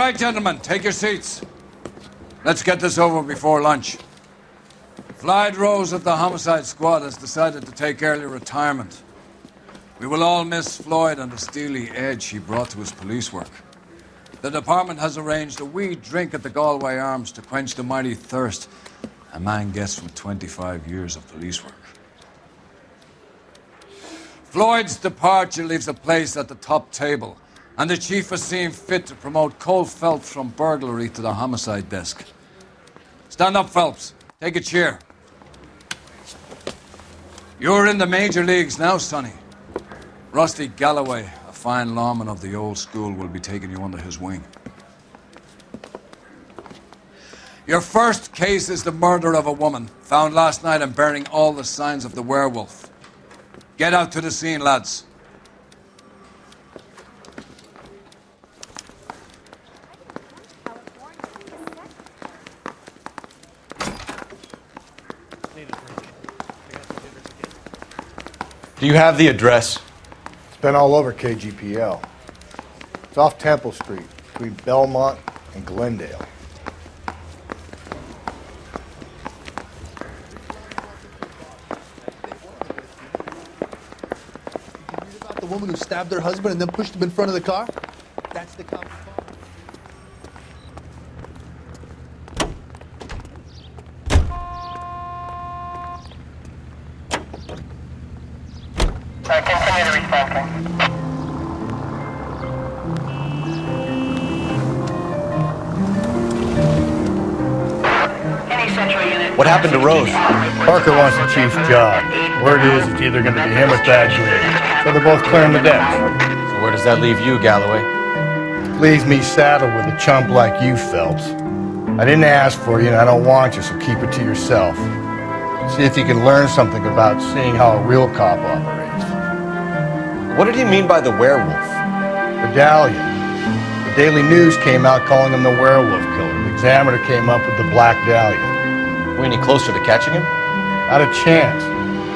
right, gentlemen, take your seats. Let's get this over before lunch. Floyd Rose of the Homicide Squad has decided to take early retirement. We will all miss Floyd and the steely edge he brought to his police work. The department has arranged a wee drink at the Galway Arms to quench the mighty thirst a man gets from 25 years of police work. Floyd's departure leaves a place at the top table, and the chief has seen fit to promote Cole Phelps from burglary to the homicide desk. Stand up, Phelps. Take a chair. You're in the major leagues now, Sonny. Rusty Galloway, a fine lawman of the old school, will be taking you under his wing. Your first case is the murder of a woman, found last night and bearing all the signs of the werewolf. Get out to the scene, lads. Do you have the address? It's been all over KGPL. It's off Temple Street, between Belmont and Glendale. The woman who stabbed her husband and then pushed him in front of the car? That's the common fault. Continue to respond. Any central unit. What happened to Rose? Parker wants the chief's job. Word is it's either going to be him or Thaddeus. So they're both clearing the decks. So where does that leave you, Galloway? Leaves me saddled with a chump like you, Phelps. I didn't ask for you and I don't want you, so keep it to yourself. See if you can learn something about seeing how a real cop operates. What did he mean by the werewolf? Medallion. The Daily News came out calling him the werewolf killer. The Examiner came up with the Black Dahlia. Are we any closer to catching him? Not a chance.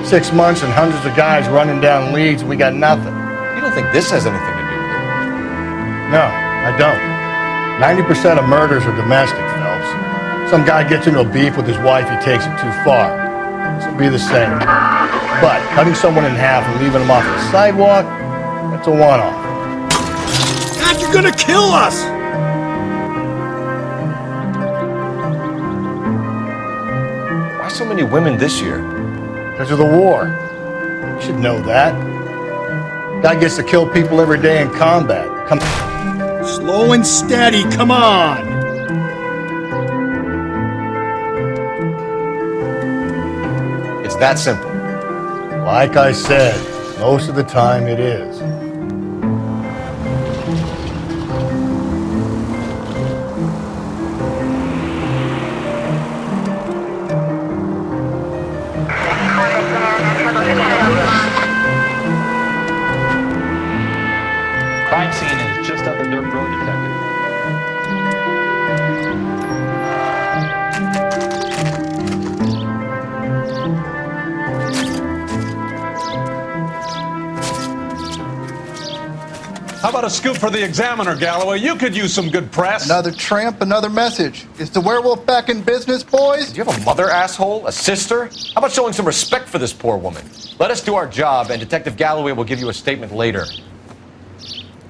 6 months and hundreds of guys running down leads and we got nothing. You don't think this has anything to do with it? No, I don't. 90% of murders are domestic, Phelps. Some guy gets into a beef with his wife, he takes it too far. This will be the same. But cutting someone in half and leaving them off the sidewalk, that's a one-off. God, you're gonna kill us! Why so many women this year? Because of the war. You should know that. Guy gets to kill people every day in combat. Come Slow and steady, come on! It's that simple. Like I said, most of the time it is. Crime scene is just up the dirt road, detective. How about a scoop for the Examiner, Galloway? You could use some good press. Another tramp, another message. Is the werewolf back in business, boys? Do you have a mother, asshole? A sister? How about showing some respect for this poor woman? Let us do our job, and Detective Galloway will give you a statement later.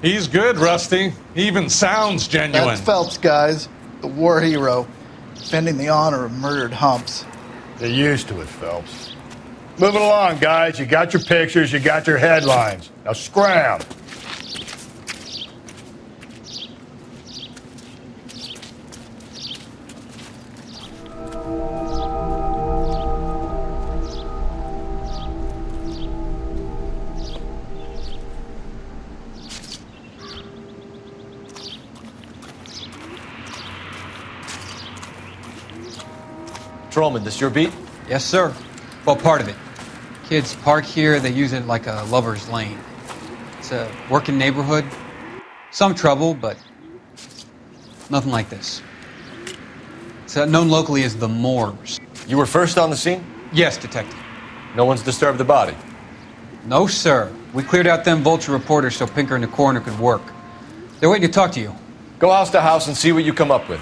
He's good, Rusty. He even sounds genuine. That's Phelps, guys. The war hero. Defending the honor of murdered humps. Get used to it, Phelps. Moving along, guys. You got your pictures, you got your headlines. Now scram. Patrolman, this your beat? Yes, sir. Well, part of it. Kids park here, they use it like a lover's lane. It's a working neighborhood. Some trouble, but nothing like this. It's known locally as the Moors. You were first on the scene? Yes, detective. No one's disturbed the body? No, sir. We cleared out them vulture reporters so Pinker and the coroner could work. They're waiting to talk to you. Go house to house and see what you come up with.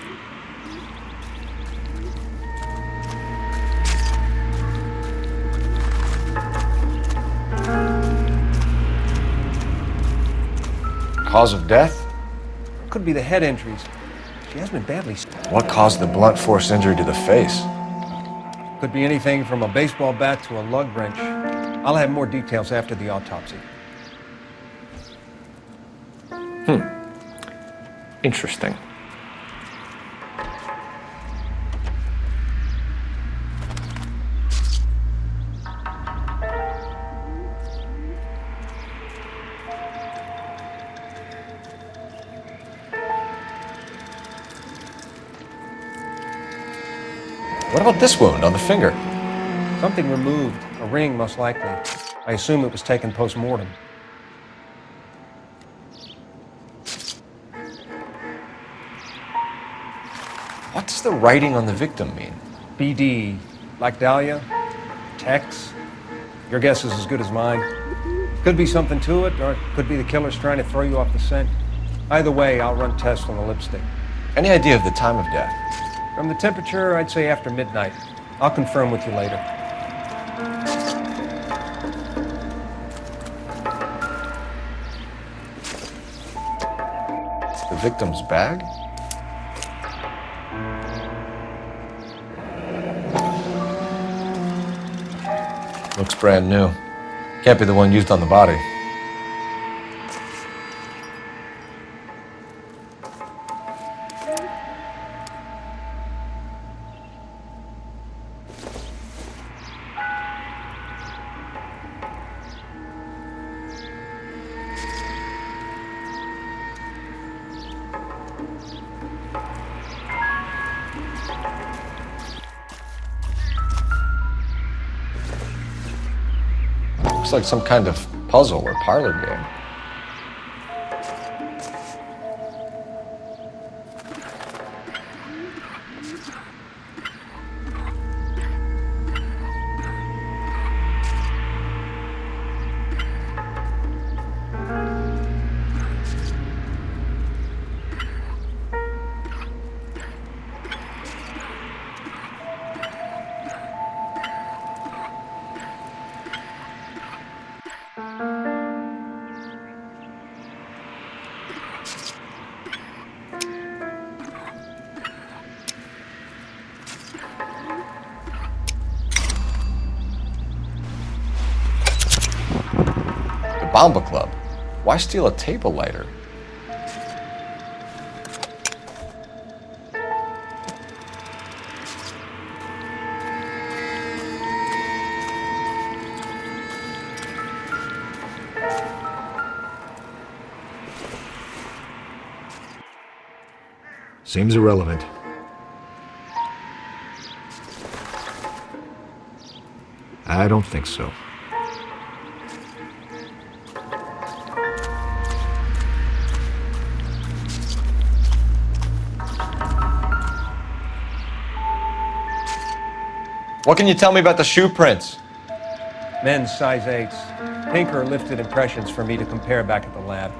Cause of death? Could be the head injuries. She has been badly. What caused the blunt force injury to the face? Could be anything from a baseball bat to a lug wrench. I'll have more details after the autopsy. Interesting. What about this wound on the finger? Something removed. A ring, most likely. I assume it was taken post-mortem. What does the writing on the victim mean? BD. Like Dahlia? Tex? Your guess is as good as mine. Could be something to it, or it could be the killer's trying to throw you off the scent. Either way, I'll run tests on the lipstick. Any idea of the time of death? From the temperature, I'd say after midnight. I'll confirm with you later. The victim's bag? Looks brand new. Can't be the one used on the body. Looks like some kind of puzzle or parlor game. Bomba Club. Why steal a table lighter? Seems irrelevant. I don't think so. What can you tell me about the shoe prints? Men's size 8s. Pinker lifted impressions for me to compare back at the lab.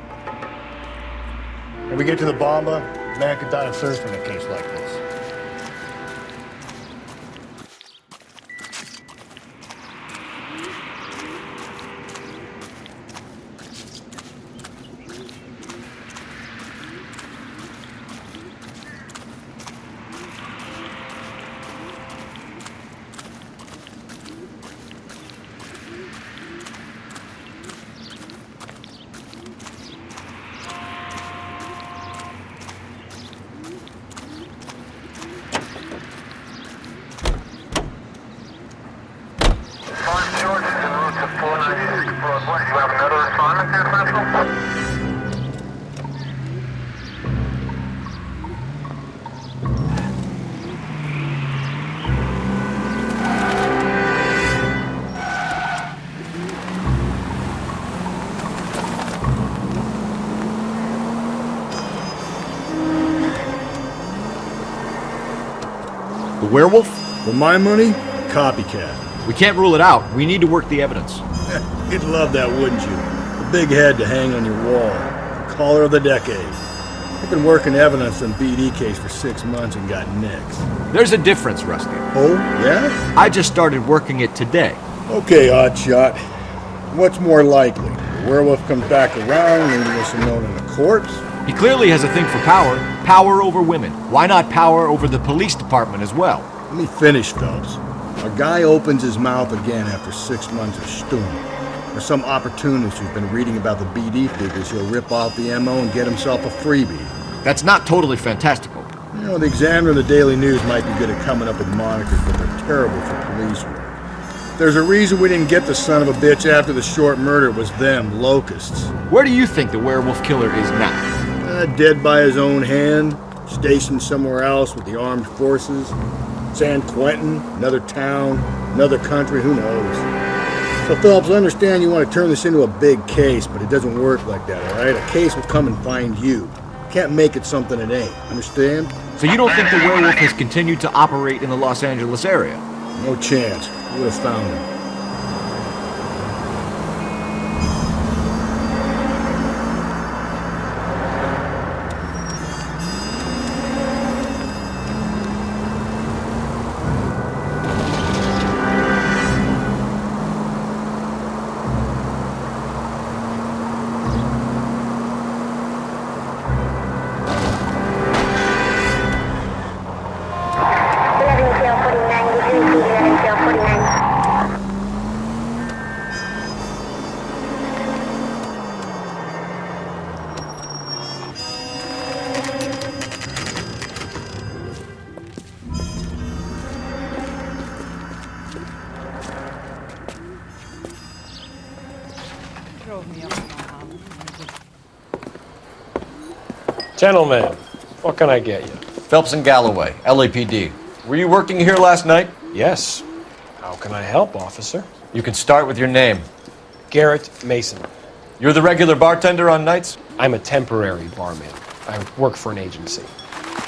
When we get to the Bomba, man could die of thirst in a case like this. The werewolf? For my money, copycat. We can't rule it out. We need to work the evidence. You'd love that, wouldn't you? A big head to hang on your wall. The caller of the decade. been working evidence on BD case for 6 months and got nicks. There's a difference, Rusty. Oh, yeah? I just started working it today. Okay, Oddshot. What's more likely? The werewolf comes back around, leaving us alone in a corpse? He clearly has a thing for power. Power over women. Why not power over the police department as well? Let me finish, Phelps. A guy opens his mouth again after 6 months of stewing. Or some opportunist who's been reading about the BD figures, he'll rip off the MO and get himself a freebie. That's not totally fantastical. You know, the Examiner and the Daily News might be good at coming up with monikers, but they're terrible for police work. There's a reason we didn't get the son of a bitch after the short murder. It was them, locusts. Where do you think the werewolf killer is now? Dead by his own hand, stationed somewhere else with the armed forces. San Quentin, another town, another country, who knows? So, Phillips, I understand you want to turn this into a big case, but it doesn't work like that, all right? A case will come and find you. Can't make it something it ain't, understand? So you don't think the werewolf has continued to operate in the Los Angeles area? No chance. We would have found him. Gentlemen, what can I get you? Phelps and Galloway, LAPD. Were you working here last night? Yes. How can I help, officer? You can start with your name. Garrett Mason. You're the regular bartender on nights? I'm a temporary barman. I work for an agency.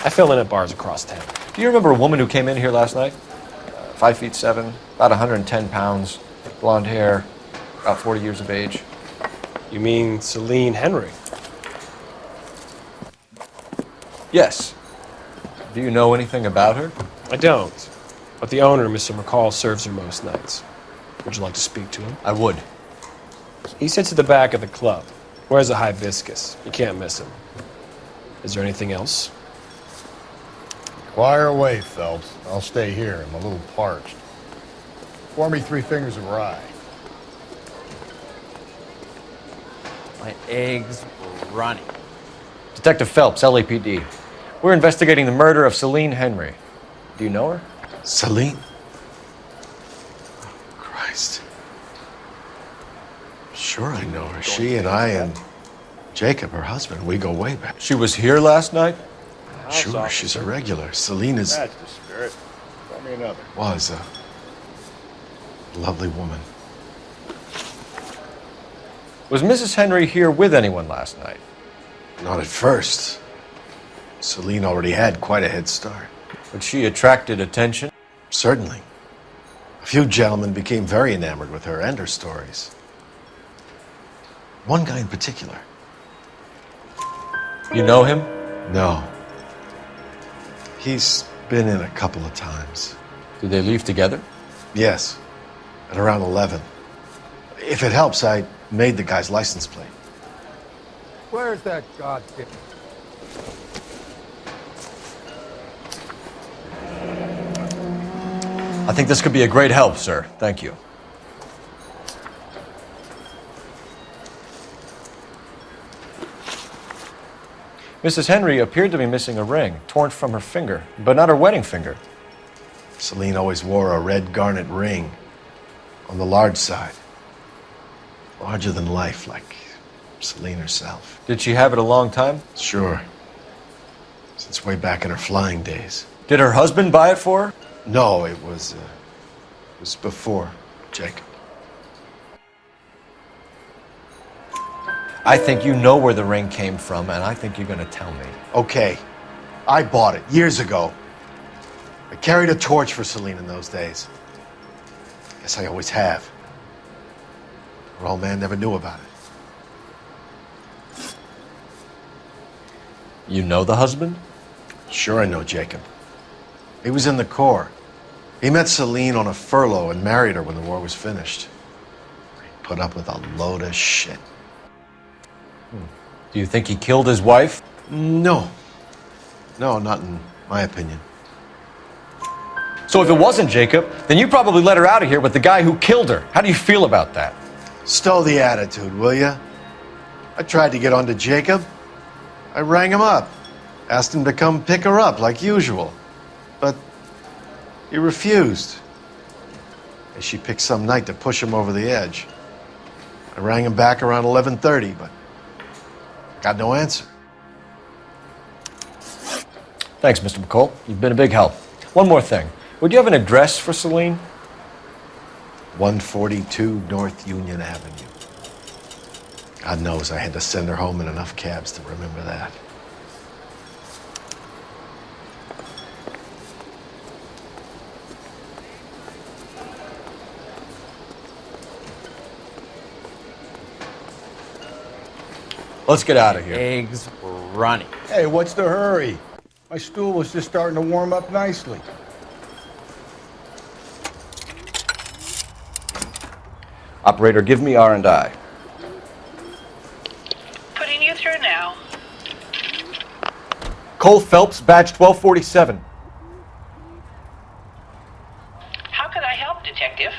I fill in at bars across town. Do you remember a woman who came in here last night? 5'7", about 110 pounds, blonde hair, about 40 years of age. You mean Celine Henry? Yes. Do you know anything about her? I don't. But the owner, Mr. McCall, serves her most nights. Would you like to speak to him? I would. He sits at the back of the club. Wears a hibiscus. You can't miss him. Is there anything else? Fire away, Phelps. I'll stay here. I'm a little parched. Pour me 3 fingers of rye. My eggs were running. Detective Phelps, LAPD. We're investigating the murder of Celine Henry. Do you know her? Celine? Christ. Sure I know her. She and I and Jacob, her husband, we go way back. She was here last night? Sure, she's a regular. Celine is... That's the spirit. Tell me another. Was a lovely woman. Was Mrs. Henry here with anyone last night? Not at first. Celine already had quite a head start. But she attracted attention? Certainly. A few gentlemen became very enamored with her and her stories. One guy in particular. You know him? No. He's been in a couple of times. Did they leave together? Yes. At around 11. If it helps, I made the guy's license plate. Where's that goddamn... I think this could be a great help, sir. Thank you. Mrs. Henry appeared to be missing a ring, torn from her finger, but not her wedding finger. Celine always wore a red garnet ring on the large side. Larger than life, like Celine herself. Did she have it a long time? Sure. Since way back in her flying days. Did her husband buy it for her? No, it was before Jacob. I think you know where the ring came from, and I think you're going to tell me. Okay. I bought it years ago. I carried a torch for Celine in those days. Guess I always have. Her old man never knew about it. You know the husband? Sure I know Jacob. He was in the Corps. He met Celine on a furlough and married her when the war was finished. He put up with a load of shit. Do you think he killed his wife? No. No, not in my opinion. So if it wasn't Jacob, then you probably let her out of here with the guy who killed her. How do you feel about that? Stow the attitude, will ya? I tried to get onto Jacob. I rang him up. Asked him to come pick her up like usual. But he refused. And she picked some night to push him over the edge. I rang him back around 11:30, but got no answer. Thanks, Mr. McCall. You've been a big help. One more thing. Would you have an address for Celine? 142 North Union Avenue. God knows I had to send her home in enough cabs to remember that. Let's get out of here. Eggs running. Hey, what's the hurry? My stool was just starting to warm up nicely. Operator, give me R&I. Putting you through now. Cole Phelps, badge 1247. How could I help, Detective?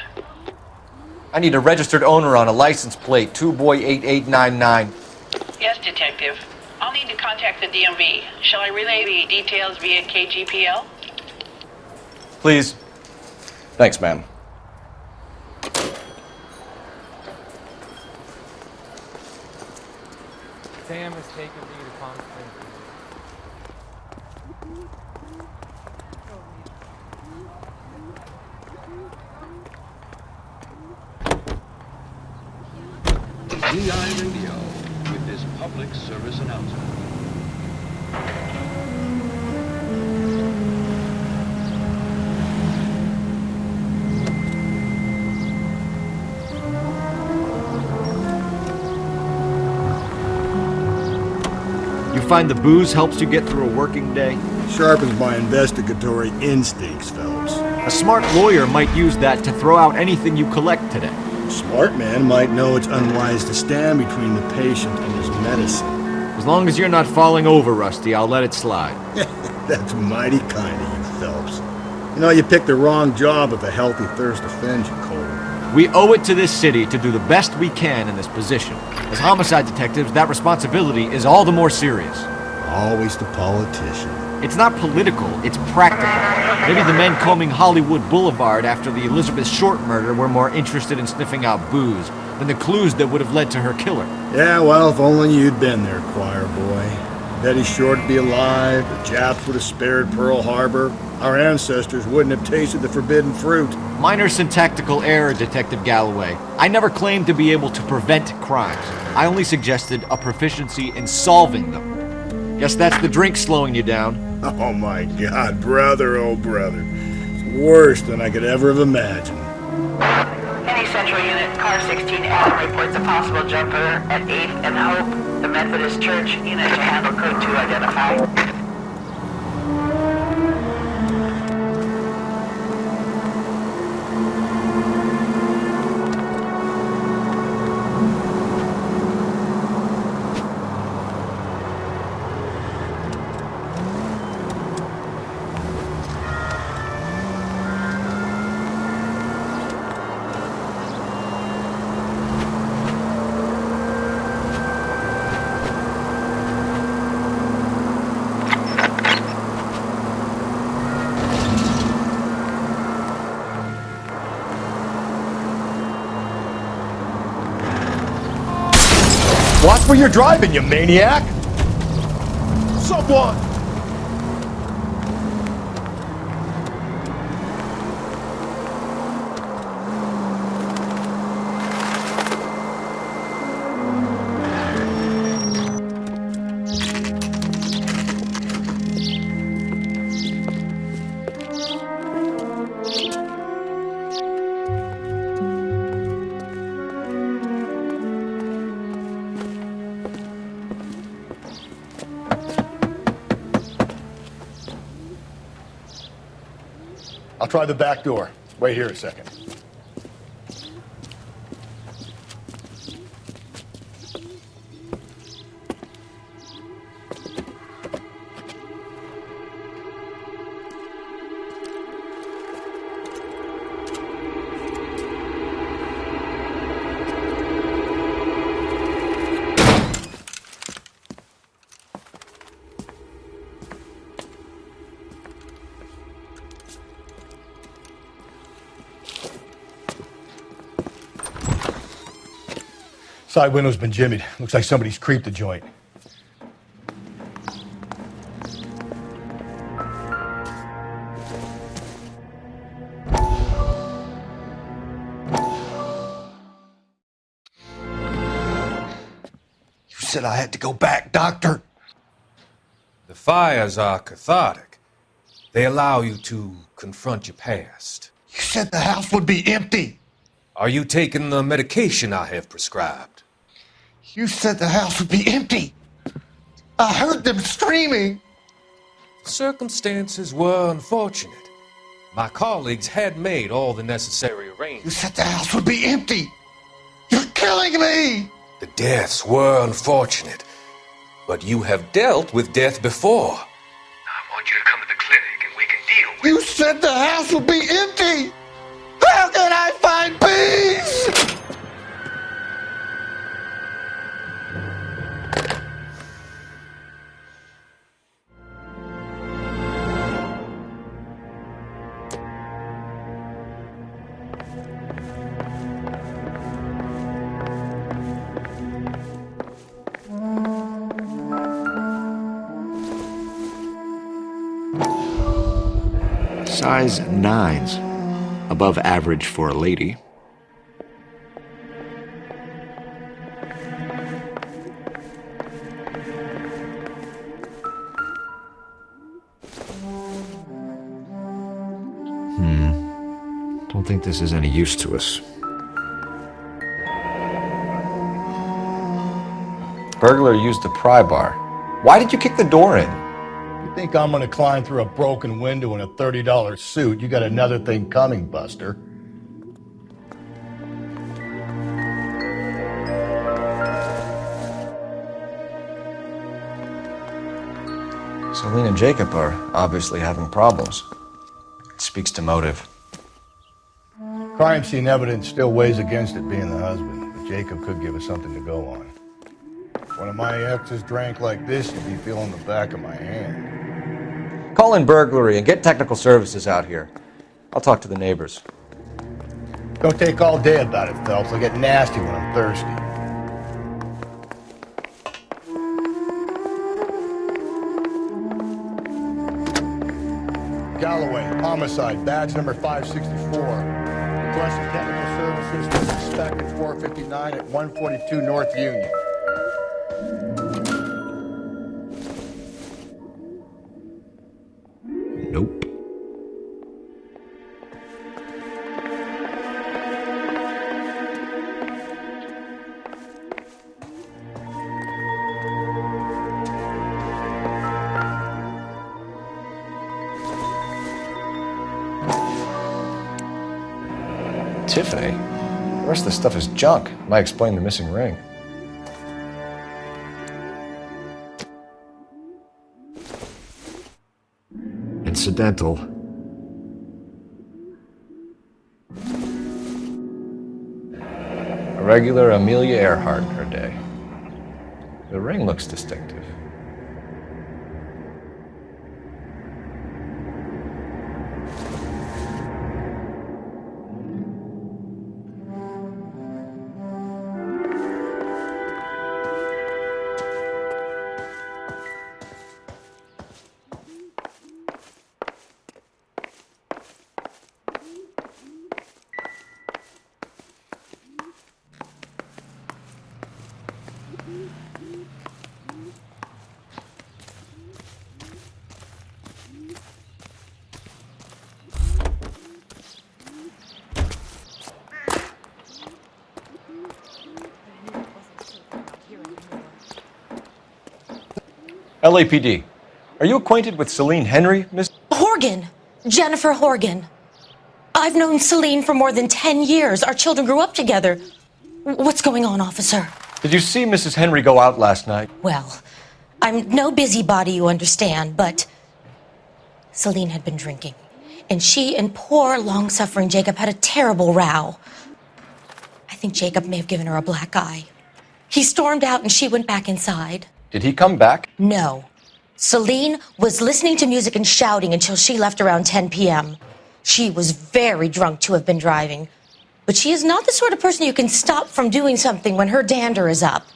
I need a registered owner on a license plate, 2boy8899. Yes, Detective. I'll need to contact the DMV. Shall I relay the details via KGPL? Please. Thanks, ma'am. Sam has taken me to Palm Springs. GI Radio with this public service announcement. You find the booze helps you get through a working day? Sharpens my investigatory instincts, Phelps. A smart lawyer might use that to throw out anything you collect today. A smart man might know it's unwise to stand between the patient and his medicine. As long as you're not falling over, Rusty, I'll let it slide. That's mighty kind of you, Phelps. You know, you picked the wrong job if a healthy thirst offends you, Cole. We owe it to this city to do the best we can in this position. As homicide detectives, that responsibility is all the more serious. Always the politician. It's not political, it's practical. Maybe the men combing Hollywood Boulevard after the Elizabeth Short murder were more interested in sniffing out booze than the clues that would have led to her killer. Yeah, well, if only you'd been there, choir boy. Betty Short would be alive, the Japs would have spared Pearl Harbor, our ancestors wouldn't have tasted the forbidden fruit. Minor syntactical error, Detective Galloway. I never claimed to be able to prevent crimes. I only suggested a proficiency in solving them. Guess that's the drink slowing you down. Oh my God, brother, oh brother. It's worse than I could ever have imagined. Any Central Unit, Car 16 Adam reports a possible jumper at 8th and Hope, the Methodist Church. Unit to handle code 2 identified. Watch where you're driving, you maniac! Someone! I'll try the back door. Wait here a second. Side window's been jimmied. Looks like somebody's creeped the joint. You said I had to go back, Doctor. The fires are cathartic. They allow you to confront your past. You said the house would be empty. Are you taking the medication I have prescribed? You said the house would be empty. I heard them screaming. The circumstances were unfortunate. My colleagues had made all the necessary arrangements. You said the house would be empty. You're killing me. The deaths were unfortunate, but you have dealt with death before. I want you to come to the clinic and we can deal with it. You said the house would be empty. How can I find peace? Size 9s. Above average for a lady. Don't think this is any use to us. Burglar used the pry bar. Why did you kick the door in? You think I'm gonna climb through a broken window in a $30 suit? You got another thing coming, Buster. Celine and Jacob are obviously having problems. It speaks to motive. Crime scene evidence still weighs against it being the husband, but Jacob could give us something to go on. If one of my exes drank like this, you'd be feeling the back of my hand. Call in burglary and get technical services out here. I'll talk to the neighbors. Don't take all day about it, Phelps. I'll get nasty when I'm thirsty. Galloway, homicide, badge number 564. Requesting technical services for suspected 459 at 142 North Union. Nope. Tiffany? The rest of the stuff is junk. Might explain the missing ring. Incidental. A regular Amelia Earhart in her day. The ring looks distinctive. LAPD. Are you acquainted with Celine Henry, Miss? Horgan. Jennifer Horgan. I've known Celine for more than 10 years. Our children grew up together. What's going on, officer? Did you see Mrs. Henry go out last night? Well, I'm no busybody, you understand, but Celine had been drinking. And she and poor, long-suffering Jacob had a terrible row. I think Jacob may have given her a black eye. He stormed out and she went back inside. Did he come back? No. Celine was listening to music and shouting until she left around 10 p.m. She was very drunk to have been driving. But she is not the sort of person you can stop from doing something when her dander is up.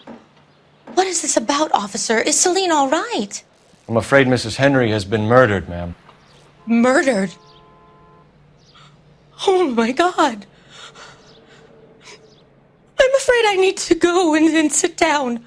What is this about, officer? Is Celine all right? I'm afraid Mrs. Henry has been murdered, ma'am. Murdered? Oh, my God. I'm afraid I need to go and sit down.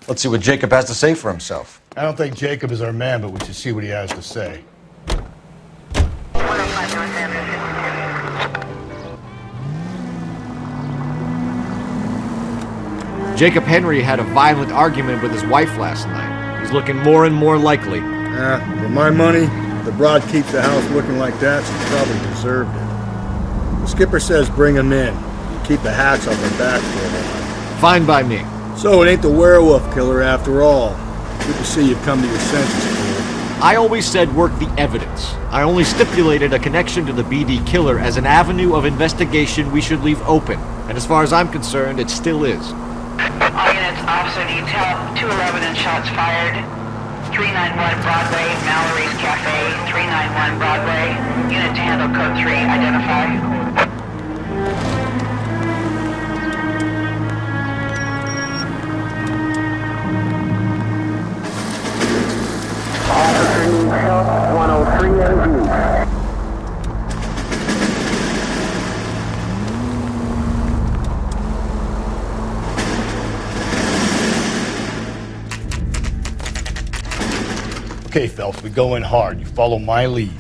Let's see what Jacob has to say for himself. I don't think Jacob is our man, but we should see what he has to say. Jacob Henry had a violent argument with his wife last night. He's looking more and more likely. For my money, the broad keeps the house looking like that, she probably deserved it. The skipper says bring him in. Keep the hats off her back for a while. Fine by me. So it ain't the werewolf killer after all. Good to see you've come to your senses, Cole. I always said work the evidence. I only stipulated a connection to the BD killer as an avenue of investigation we should leave open. And as far as I'm concerned, it still is. All units, officer detail, 211 and shots fired. 391 Broadway, Mallory's Cafe, 391 Broadway. Unit to handle code 3, identify. Officer needs help, 103 AV. Okay, Phelps, we go in hard. You follow my lead.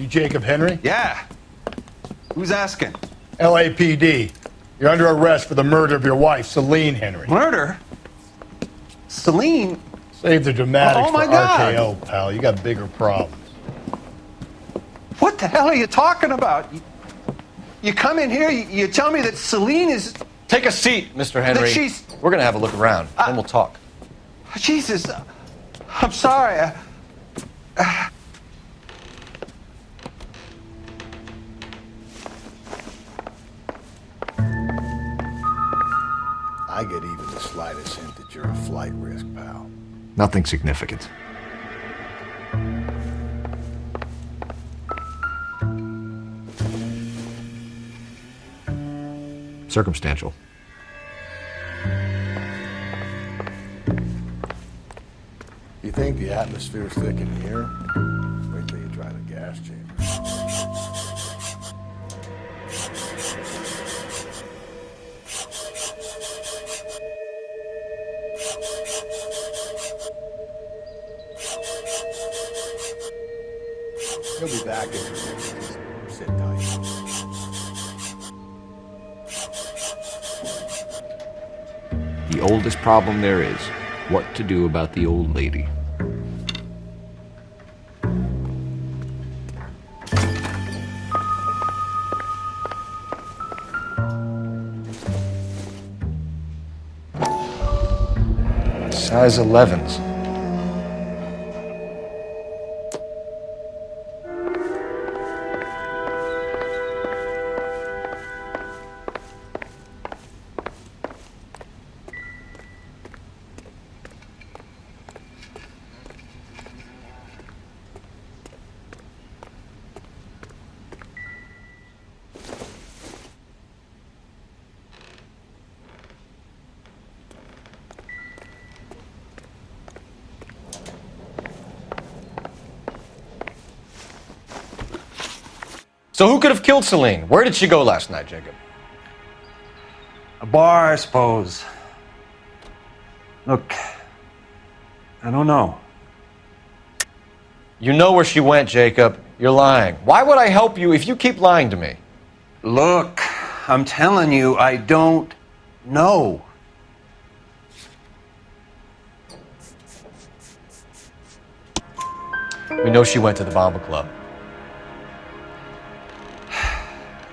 You Jacob Henry? Yeah. Who's asking? LAPD. You're under arrest for the murder of your wife, Celine Henry. Murder? Celine? Save the dramatics Oh, my for God. RKO, pal. You got bigger problems. What the hell are you talking about? You come in here, you tell me that Celine is... Take a seat, Mr. Henry. That she's... We're going to have a look around, then we'll talk. Jesus, I'm sorry. I get even the slightest hint that you're a flight risk, pal. Nothing significant. Circumstantial. You think the atmosphere's thick in here? Wait till you try the gas chamber. He'll be back in a minute. Just sit tight. The oldest problem there is, what to do about the old lady. Size 11s. So who could have killed Celine? Where did she go last night, Jacob? A bar, I suppose. Look, I don't know. You know where she went, Jacob. You're lying. Why would I help you if you keep lying to me? Look, I'm telling you, I don't know. We know she went to the Bomba Club.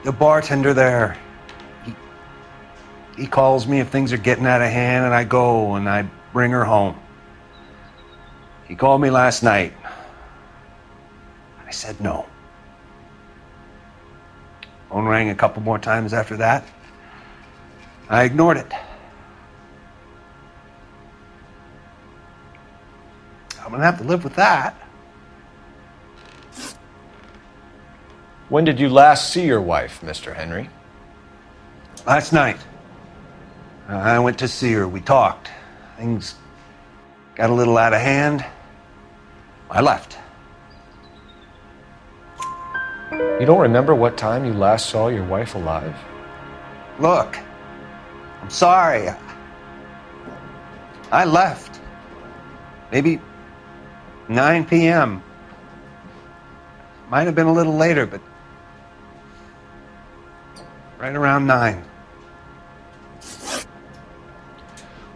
The bartender there, he calls me if things are getting out of hand, and I go and I bring her home. He called me last night. I said no. Phone rang a couple more times after that. I ignored it. I'm gonna have to live with that. When did you last see your wife, Mr. Henry? Last night. I went to see her. We talked. Things got a little out of hand. I left. You don't remember what time you last saw your wife alive? Look, I'm sorry. I left. Maybe 9 p.m. Might have been a little later, but right around 9.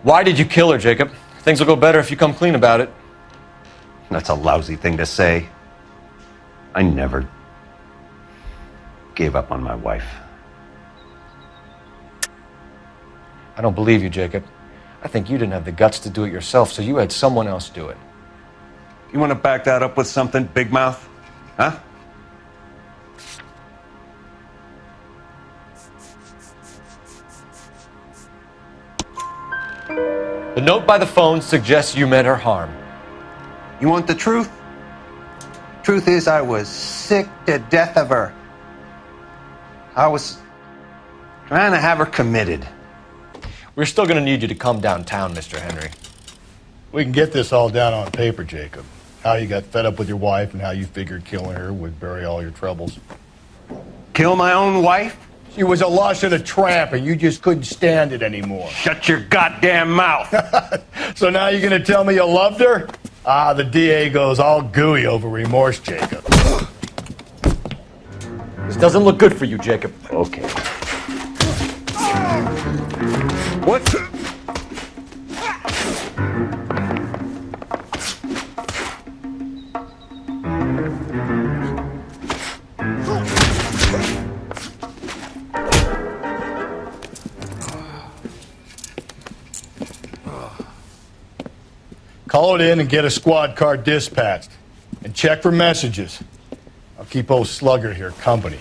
Why did you kill her, Jacob? Things will go better if you come clean about it. That's a lousy thing to say. I never gave up on my wife. I don't believe you, Jacob. I think you didn't have the guts to do it yourself, so you had someone else do it. You want to back that up with something, big mouth? Huh? The note by the phone suggests you meant her harm. You want the truth? Truth is, I was sick to death of her. I was trying to have her committed. We're still going to need you to come downtown, Mr. Henry. We can get this all down on paper, Jacob. How you got fed up with your wife and how you figured killing her would bury all your troubles. Kill my own wife? She was a lush and a tramp, and you just couldn't stand it anymore. Shut your goddamn mouth! So now you're gonna tell me you loved her? Ah, the DA goes all gooey over remorse, Jacob. This doesn't look good for you, Jacob. Okay. What? Call it in and get a squad car dispatched. And check for messages. I'll keep old Slugger here company.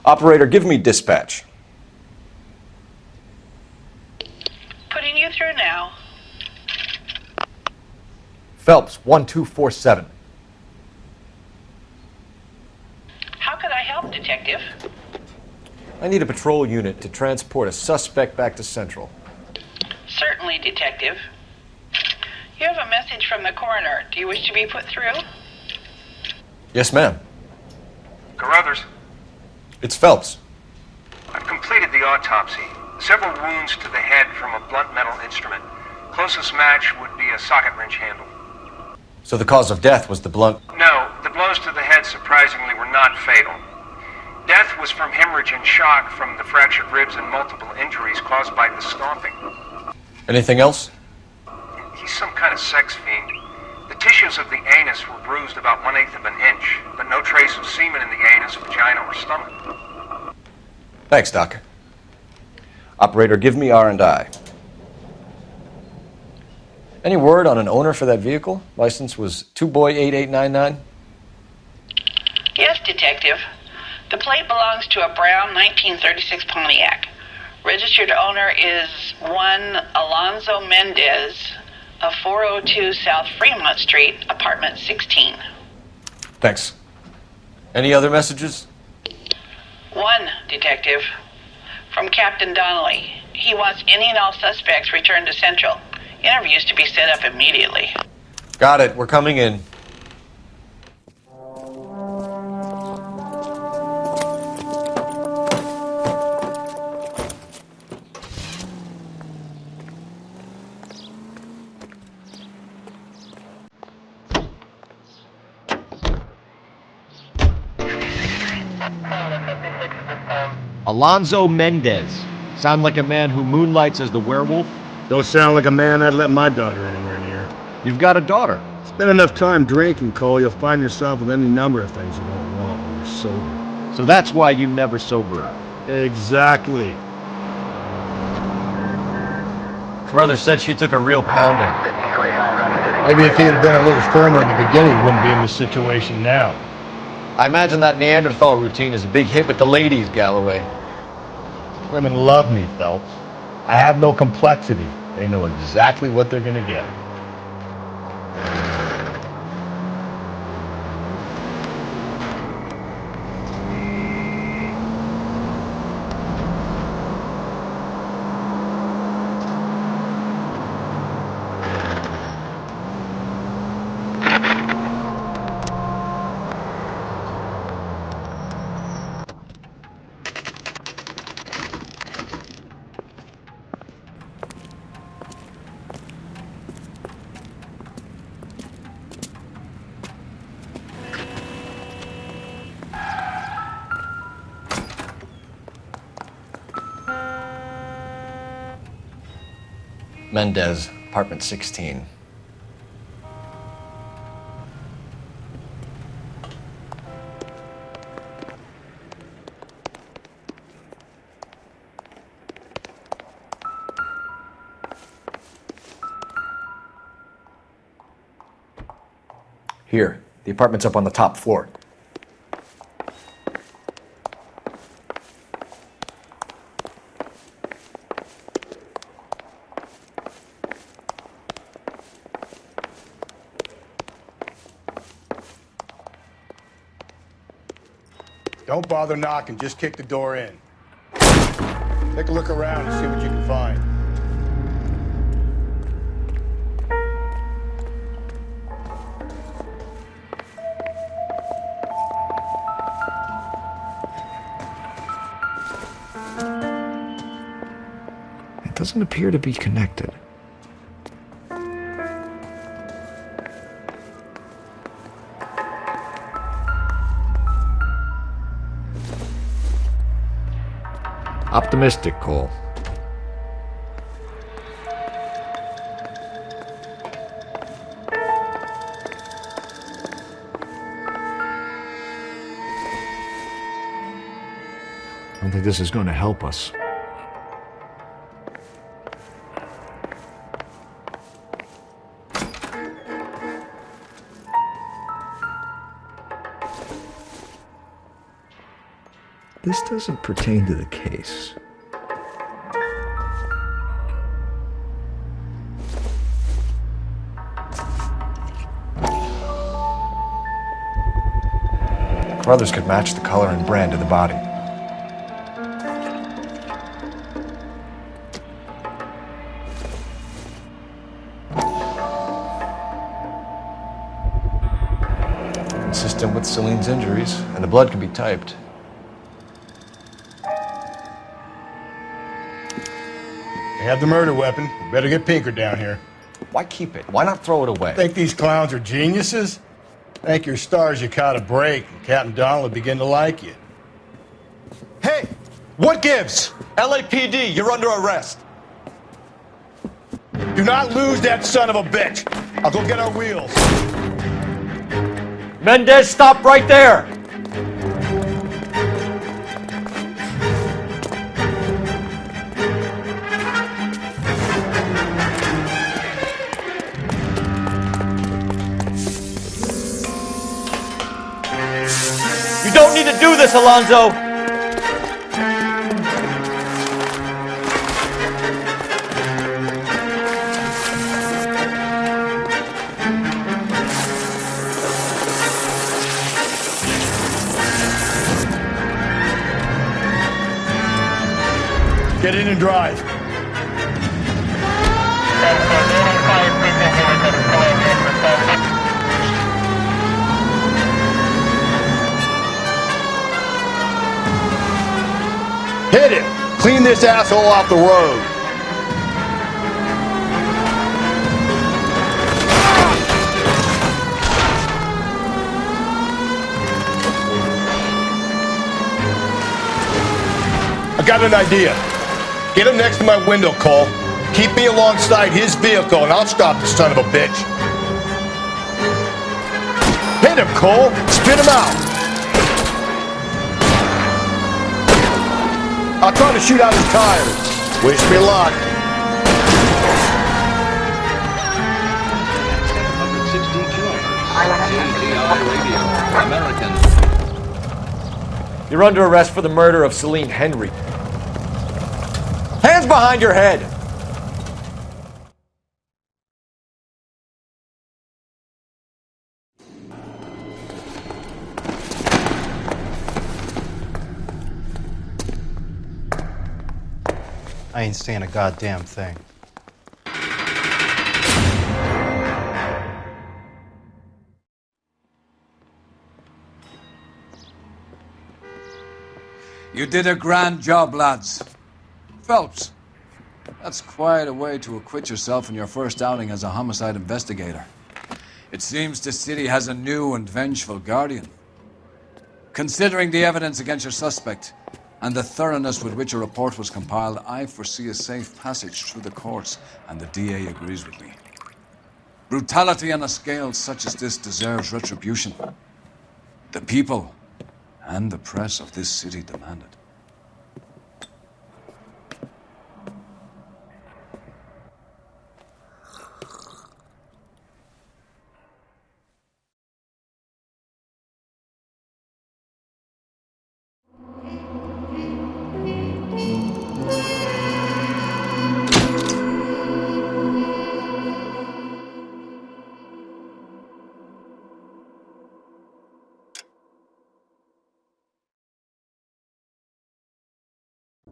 Operator, give me dispatch. Putting you through now. Phelps, 1247. How could I help, Detective? I need a patrol unit to transport a suspect back to Central. Certainly, Detective. You have a message from the coroner. Do you wish to be put through? Yes, ma'am. Carruthers, It's Phelps. I've completed the autopsy. Several wounds to the head from a blunt metal instrument. Closest match would be a socket wrench handle. So the cause of death was the blunt... No, the blows to the head surprisingly were not fatal. Death was from hemorrhage and shock from the fractured ribs and multiple injuries caused by the stomping. Anything else? He's some kind of sex fiend. The tissues of the anus were bruised about 1/8 of an inch, but no trace of semen in the anus, vagina, or stomach. Thanks, Doc. Operator, give me R&I. Any word on an owner for that vehicle? License was 2boy8899. Yes, Detective. The plate belongs to a brown 1936 Pontiac. Registered owner is one Alonzo Mendez of 402 South Fremont Street, apartment 16. Thanks. Any other messages? One, Detective. From Captain Donnelly. He wants any and all suspects returned to Central. Interviews to be set up immediately. Got it. We're coming in. Alonzo Mendez. Sound like a man who moonlights as the werewolf? Don't sound like a man I'd let my daughter anywhere near. You've got a daughter. Spend enough time drinking, Cole, you'll find yourself with any number of things you don't want when you're sober. So that's why you never sober up. Exactly. Brother said she took a real pounding. Maybe if he had been a little firmer in the beginning, he wouldn't be in this situation now. I imagine that Neanderthal routine is a big hit with the ladies, Galloway. Women love me, Phelps. I have no complexity. They know exactly what they're gonna get. Mendez, apartment 16. Here, the apartment's up on the top floor. Don't bother knocking, just kick the door in. Take a look around and see what you can find. It doesn't appear to be connected. Optimistic, Cole. I don't think this is going to help us. This doesn't pertain to the case. Brothers could match the color and brand of the body. Consistent with Celine's injuries, and the blood could be typed. They have the murder weapon. We better get Pinker down here. Why keep it? Why not throw it away? Think these clowns are geniuses? Thank your stars you caught a break, and Captain Donald will begin to like you. Hey, what gives? LAPD, you're under arrest. Do not lose that son of a bitch. I'll go get our wheels. Mendez, stop right there! You don't need to do this, Alonzo! Get in and drive. Clean this asshole off the road. I got an idea. Get him next to my window, Cole. Keep me alongside his vehicle and I'll stop the son of a bitch. Hit him, Cole. Spit him out. I'll try to shoot out his tires. Wish me luck. 760 kilohertz. KTI Radio. American. You're under arrest for the murder of Celine Henry. Hands behind your head! I ain't saying a goddamn thing. You did a grand job, lads. Phelps, that's quite a way to acquit yourself in your first outing as a homicide investigator. It seems the city has a new and vengeful guardian. Considering the evidence against your suspect and the thoroughness with which a report was compiled, I foresee a safe passage through the courts, and the DA agrees with me. Brutality on a scale such as this deserves retribution. The people and the press of this city demand it.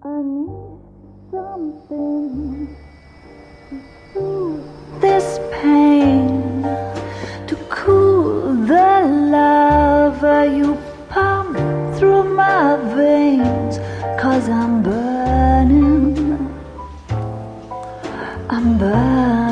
I need something to soothe this pain, to cool the lava you pump through my veins, 'cause I'm burning, I'm burning.